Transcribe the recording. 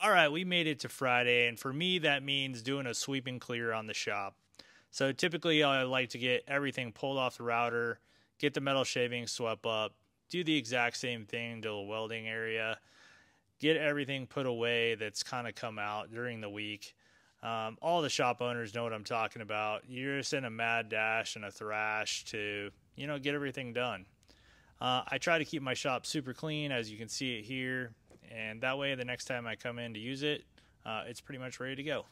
All right, we made it to Friday, and for me, that means doing a sweep and clear on the shop. So typically, I like to get everything pulled off the router, get the metal shavings swept up, do the exact same thing to the welding area, get everything put away that's kind of come out during the week. All the shop owners know what I'm talking about. You're just in a mad dash and a thrash to, get everything done. I try to keep my shop super clean, as you can see it here, and that way the next time I come in to use it, it's pretty much ready to go.